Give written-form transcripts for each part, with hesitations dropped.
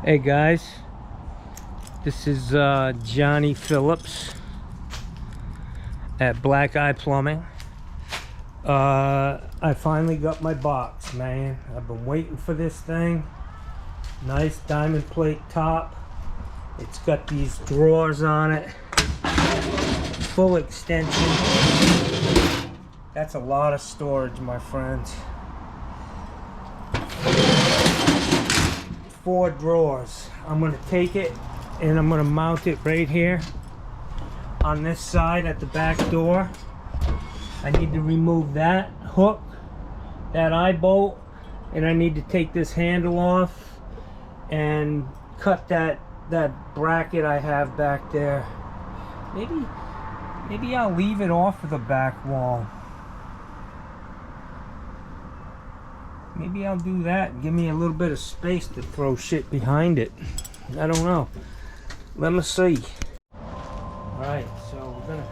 Hey guys, this is Johnny Phillips at Black Eye Plumbing. I finally got my box, man. I've been waiting for this thing. Nice diamond plate top. It's got these drawers on it. Full extension. That's a lot of storage, my friends. 4 drawers. I'm gonna take it and I'm gonna mount it right here on this side at the back door. I need to remove that hook, that eye bolt, and I need to take this handle off and cut that bracket I have back there. Maybe I'll leave it off of the back wall. Maybe I'll do that and give me a little bit of space to throw shit behind it. I don't know. Let me see. Alright, so we're gonna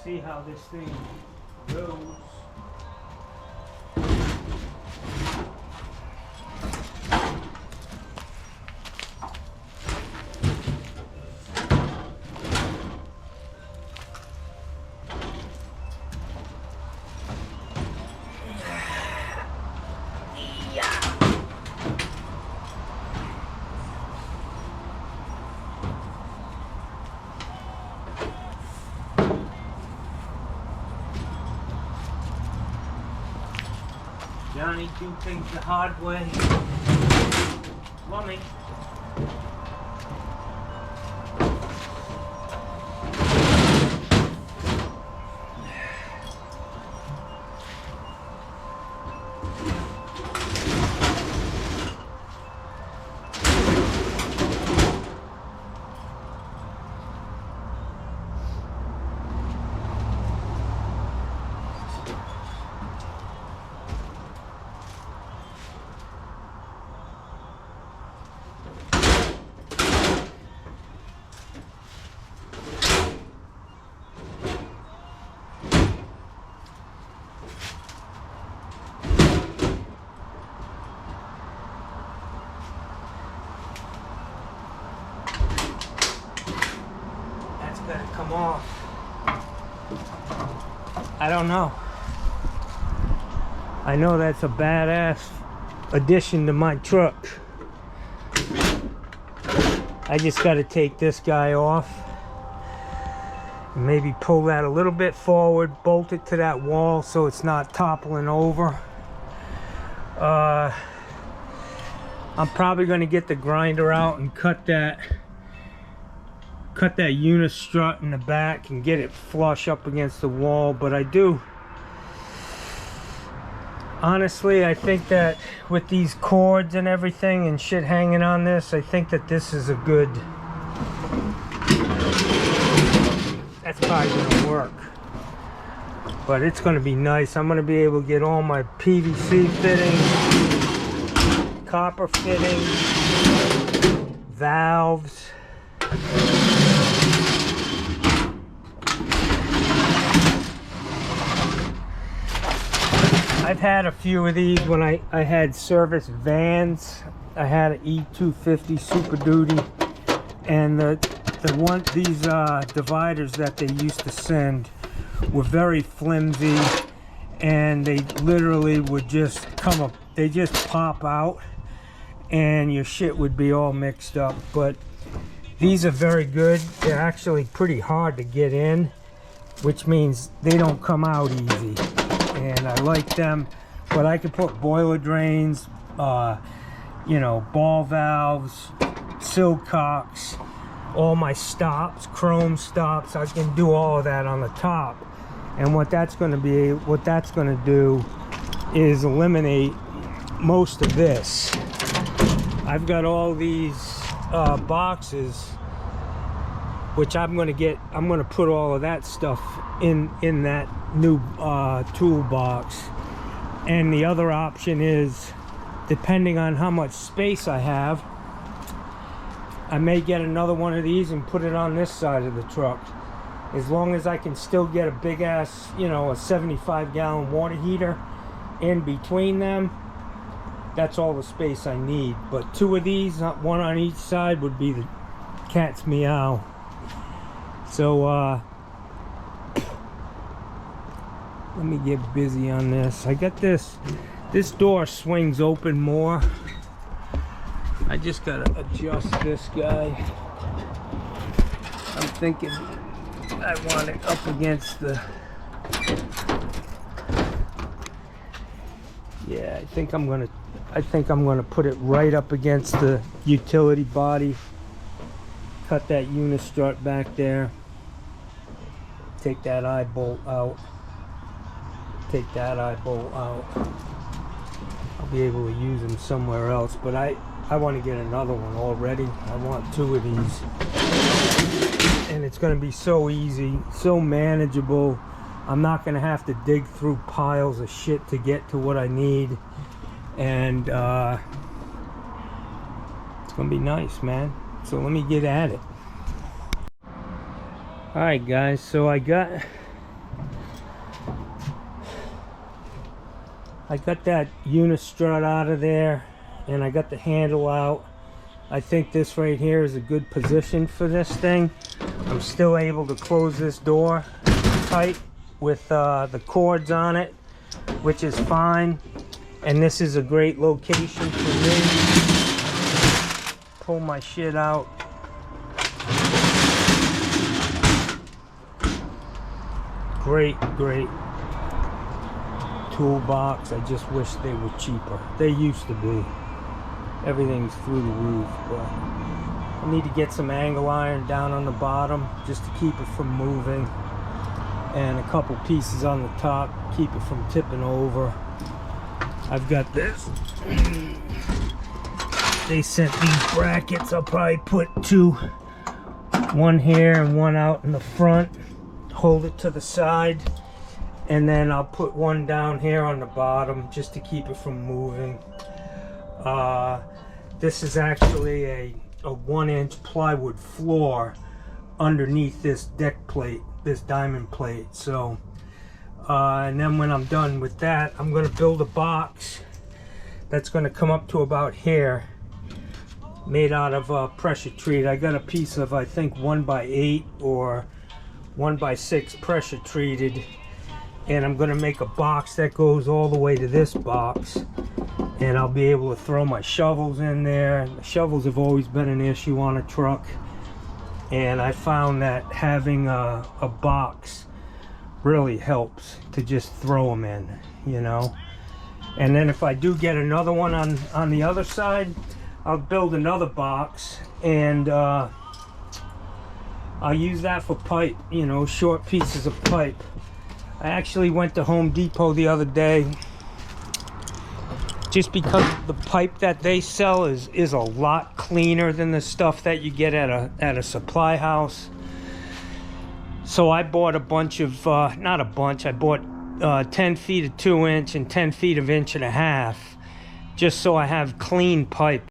see how this thing goes. Johnny do things the hard way. Plumbing. Gotta come off. I don't know. I know that's a badass addition to my truck. I just gotta take this guy off. Maybe pull that a little bit forward, bolt it to that wall so it's not toppling over. I'm probably gonna get the grinder out and cut that unistrut in the back and get it flush up against the wall. But honestly, I think that with these cords and everything and shit hanging on this, I think that this is a good, that's probably gonna work. But it's gonna be nice. I'm gonna be able to get all my PVC fittings, copper fittings, valves. I've had a few of these when I had service vans. I had an E250 Super Duty, and these dividers that they used to send were very flimsy, and they literally would just come up. They just pop out, and your shit would be all mixed up. But these are very good. They're actually pretty hard to get in, which means they don't come out easy. And I like them, but I can put boiler drains, you know, ball valves, silcocks, all my stops, chrome stops. I can do all of that on the top. And what that's going to do is eliminate most of this. I've got all these boxes, which I'm going to put all of that stuff in that new toolbox. And the other option is, depending on how much space I have, I may get another one of these and put it on this side of the truck. As long as I can still get a big ass, you know, a 75-gallon water heater in between them, that's all the space I need. But 2 of these, one on each side, would be the cat's meow. So let me get busy on this. I got this door swings open more. I just gotta adjust this guy. I'm thinking I want it up against the, yeah, I think I'm gonna put it right up against the utility body. Cut that unistrut back there. Take that eye bolt out. Take that eye bolt out. I'll be able to use them somewhere else, but I want to get another one already. I want 2 of these. And it's going to be so easy, so manageable. I'm not going to have to dig through piles of shit to get to what I need. And it's going to be nice, man. So let me get at it. Alright guys, so I got that unistrut out of there, and I got the handle out. I think this right here is a good position for this thing. I'm still able to close this door tight with the cords on it, which is fine. And this is a great location for me. Pull my shit out. Great toolbox. I just wish they were cheaper. They used to be. Everything's through the roof, but I need to get some angle iron down on the bottom just to keep it from moving, and a couple pieces on the top, keep it from tipping over. I've got this. They sent these brackets. I'll probably put 2, one here and one out in the front. Hold it to the side, and then I'll put one down here on the bottom just to keep it from moving. This is actually a 1-inch plywood floor underneath this deck plate, this diamond plate. So and then when I'm done with that, I'm going to build a box that's going to come up to about here, made out of pressure treat. I got a piece of, I think, 1x8 or 1x6 pressure treated, and I'm going to make a box that goes all the way to this box, and I'll be able to throw my shovels in there. The shovels have always been an issue on a truck, and I found that having a box really helps to just throw them in, you know. And then if I do get another one on the other side, I'll build another box, and I'll use that for pipe, you know, short pieces of pipe. I actually went to Home Depot the other day just because the pipe that they sell is a lot cleaner than the stuff that you get at a supply house. So I bought a bunch of, not a bunch, I bought 10 feet of 2-inch and 10 feet of 1.5 inch, just so I have clean pipe.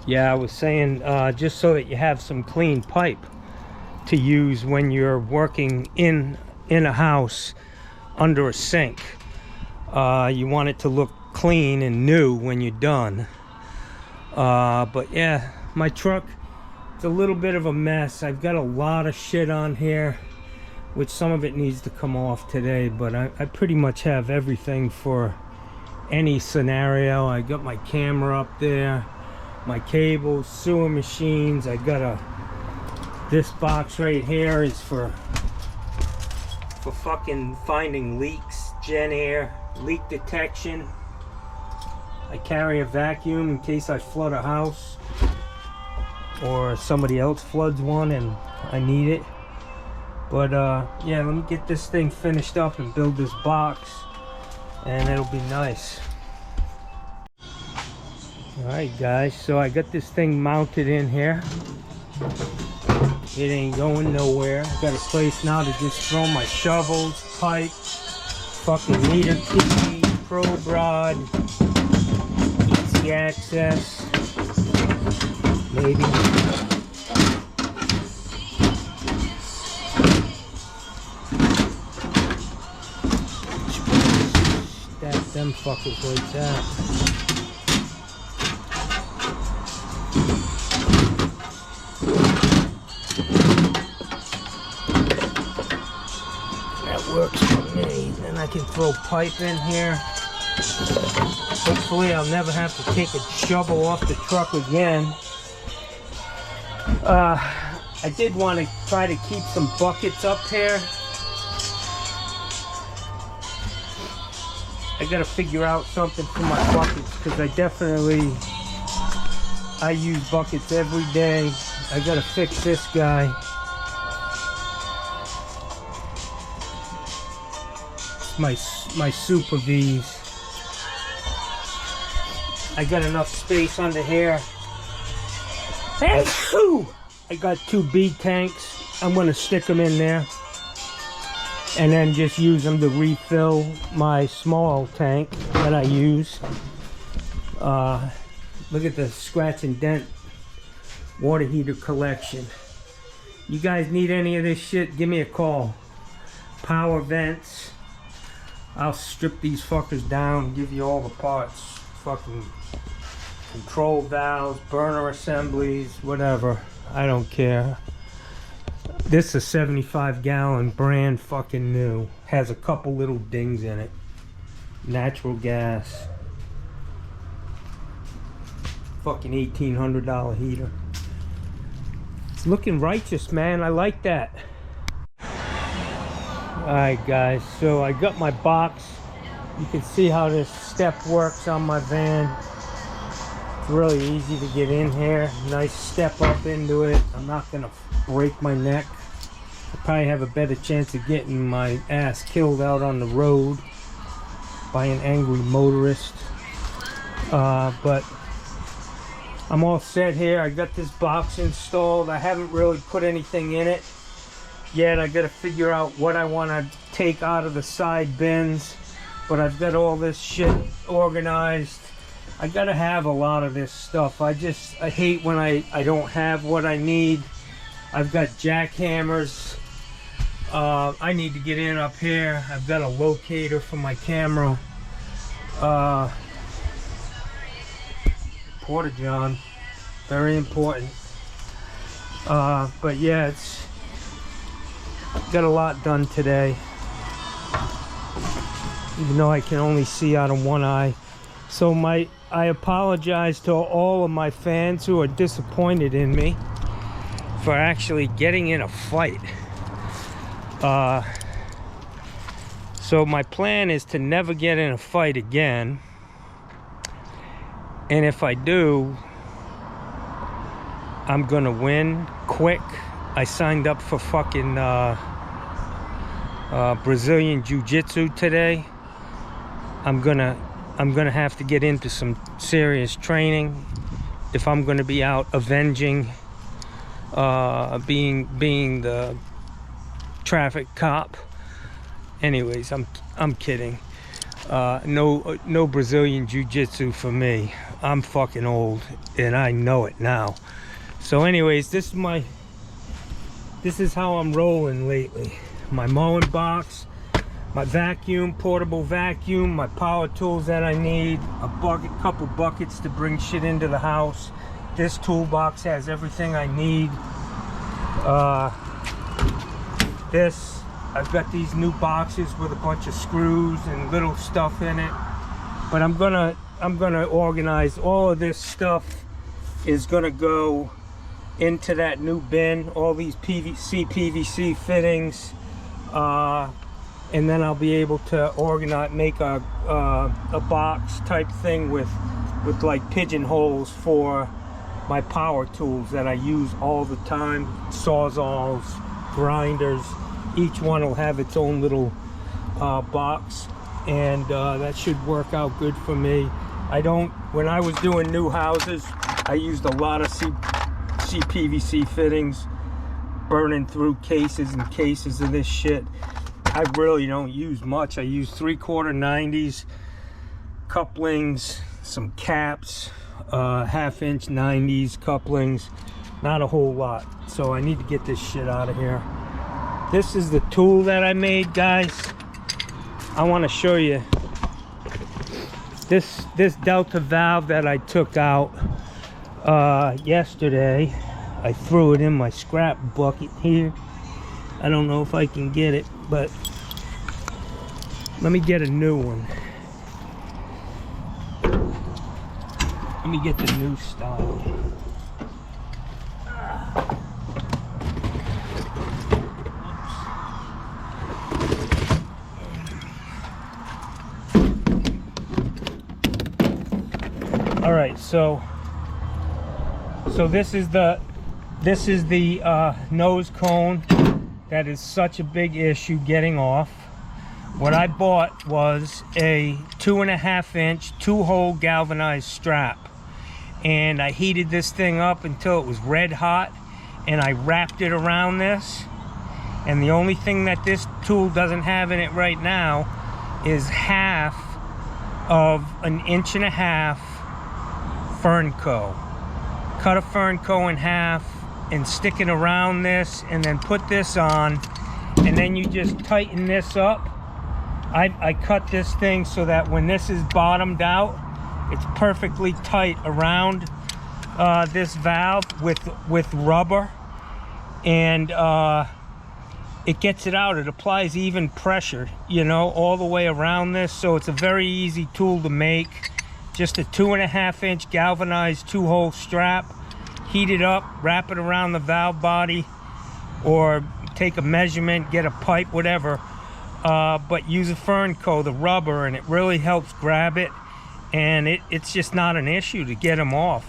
Yeah, I was saying just so that you have some clean pipe to use when you're working in a house under a sink. You want it to look clean and new when you're done. But yeah, my truck, it's a little bit of a mess. I've got a lot of shit on here, which some of it needs to come off today, but I pretty much have everything for any scenario. I got my camera up there, my cables, sewer machines. I got this box right here is for fucking finding leaks, Gen Air, leak detection. I carry a vacuum in case I flood a house or somebody else floods one and I need it. But yeah, let me get this thing finished up and build this box, and it'll be nice. Alright guys, so I got this thing mounted in here. It ain't going nowhere. I got a place now to just throw my shovels, pipe, fucking meter key, probe rod, easy access, maybe. Stack them fuckers like that. I can throw pipe in here. Hopefully I'll never have to take a shovel off the truck again. I did want to try to keep some buckets up here. I gotta figure out something for my buckets, because I use buckets every day. I gotta fix this guy. It's my Super V's. I got enough space under here. I got 2 bead tanks. I'm gonna stick them in there and then just use them to refill my small tank that I use. Look at the scratch and dent water heater collection. You guys need any of this shit, give me a call. Power vents. I'll strip these fuckers down and give you all the parts. Fucking control valves, burner assemblies, whatever. I don't care. This is a 75-gallon brand fucking new. Has a couple little dings in it. Natural gas. Fucking $1,800 heater. It's looking righteous, man. I like that. Alright guys, so I got my box. You can see how this step works on my van. It's really easy to get in here. Nice step up into it. I'm not gonna break my neck. I probably have a better chance of getting my ass killed out on the road by an angry motorist. But I'm all set here. I got this box installed. I haven't really put anything in it yet. I gotta figure out what I want to take out of the side bins, but I've got all this shit organized. I gotta have a lot of this stuff. I hate when I don't have what I need. I've got jackhammers. I need to get in up here. I've got a locator for my camera. Porta-john, very important. But yeah, it's got a lot done today, even though I can only see out of one eye. So I apologize to all of my fans who are disappointed in me for actually getting in a fight. So my plan is to never get in a fight again, and if I do, I'm gonna win quick. I signed up for fucking Brazilian Jiu-Jitsu today. I'm gonna have to get into some serious training if I'm gonna be out avenging being the traffic cop. Anyways, I'm kidding. No Brazilian Jiu-Jitsu for me. I'm fucking old and I know it now. So anyways, this is how I'm rolling lately. My mowing box, my vacuum, portable vacuum, my power tools that I need, couple buckets to bring shit into the house. This toolbox has everything I need. I've got these new boxes with a bunch of screws and little stuff in it. But I'm gonna organize all of this stuff. Is gonna go into that new bin. All these PVC fittings. And then I'll be able to make a box type thing with like pigeonholes for my power tools that I use all the time. Sawzalls, grinders. Each one will have its own little box, and that should work out good for me. When I was doing new houses, I used a lot of CPVC fittings, burning through cases and cases of this shit. I really don't use much. I use 3/4 90s, couplings, some caps, 1/2-inch 90s couplings, not a whole lot. So I need to get this shit out of here. This is the tool that I made, guys. I want to show you this delta valve that I took out yesterday. I threw it in my scrap bucket here. I don't know if I can get it, but Let me get a new one. Let me get the new style. All right, so this is the nose cone that is such a big issue getting off. What I bought was a 2.5 inch 2-hole galvanized strap, and I heated this thing up until it was red hot, and I wrapped it around this. And the only thing that this tool doesn't have in it right now is half of an 1.5 inch fern co. Cut a fern co in half and stick it around this, and then put this on, and then you just tighten this up. I cut this thing so that when this is bottomed out, it's perfectly tight around this valve with rubber, and it gets it out. It applies even pressure, you know, all the way around this. So it's a very easy tool to make. Just a 2.5 inch galvanized 2-hole strap. Heat it up, wrap it around the valve body, or take a measurement, get a pipe, whatever. But use a fern co, the rubber, and it really helps grab it. And it's just not an issue to get them off.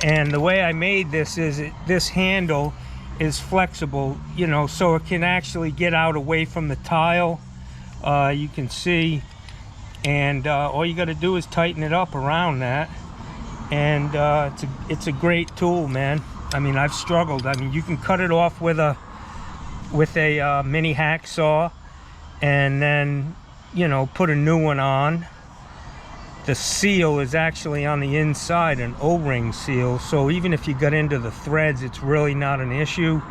And the way I made this is this handle is flexible, you know, so it can actually get out away from the tile. You can see, and all you got to do is tighten it up around that, and it's a great tool, man. I mean, I've struggled. I mean, you can cut it off with a mini hacksaw, and then, you know, put a new one on. The seal is actually on the inside, an O-ring seal, so even if you got into the threads, it's really not an issue.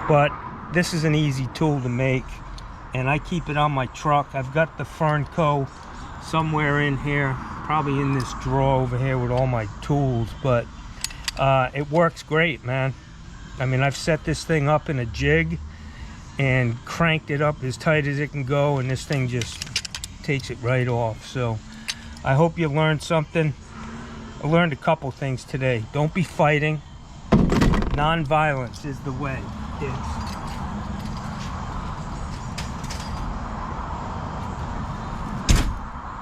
But this is an easy tool to make, and I keep it on my truck. I've got the fern co somewhere in here, probably in this drawer over here with all my tools, but it works great, man. I mean, I've set this thing up in a jig and cranked it up as tight as it can go, and this thing just takes it right off. So I hope you learned something. I learned a couple things today. Don't be fighting. Non-violence is the way, kids.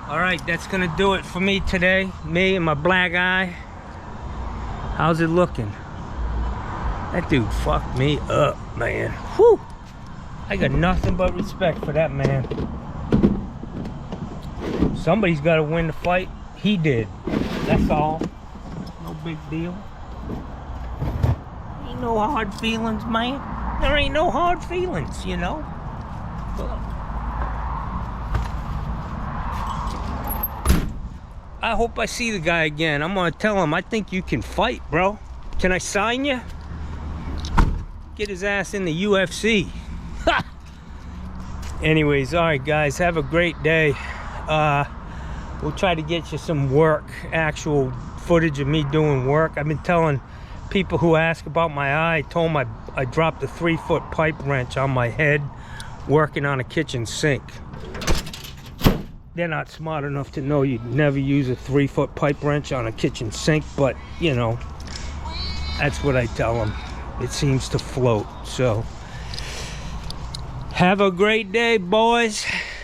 All right, that's gonna do it for me today. Me and my black eye. How's it looking? That dude fucked me up, man. Whew! I got nothing but respect for that man. Somebody's got to win the fight. He did. That's all. No big deal. Ain't no hard feelings, man. There ain't no hard feelings, you know. But I hope I see the guy again. I'm gonna tell him, I think you can fight, bro. Can I sign you? Get his ass in the UFC. Anyways, all right, guys, have a great day. We'll try to get you some work, actual footage of me doing work. I've been telling people who ask about my eye, I told them I dropped a 3-foot pipe wrench on my head working on a kitchen sink. They're not smart enough to know you'd never use a 3-foot pipe wrench on a kitchen sink, but, you know, that's what I tell them. It seems to float. So have a great day, boys.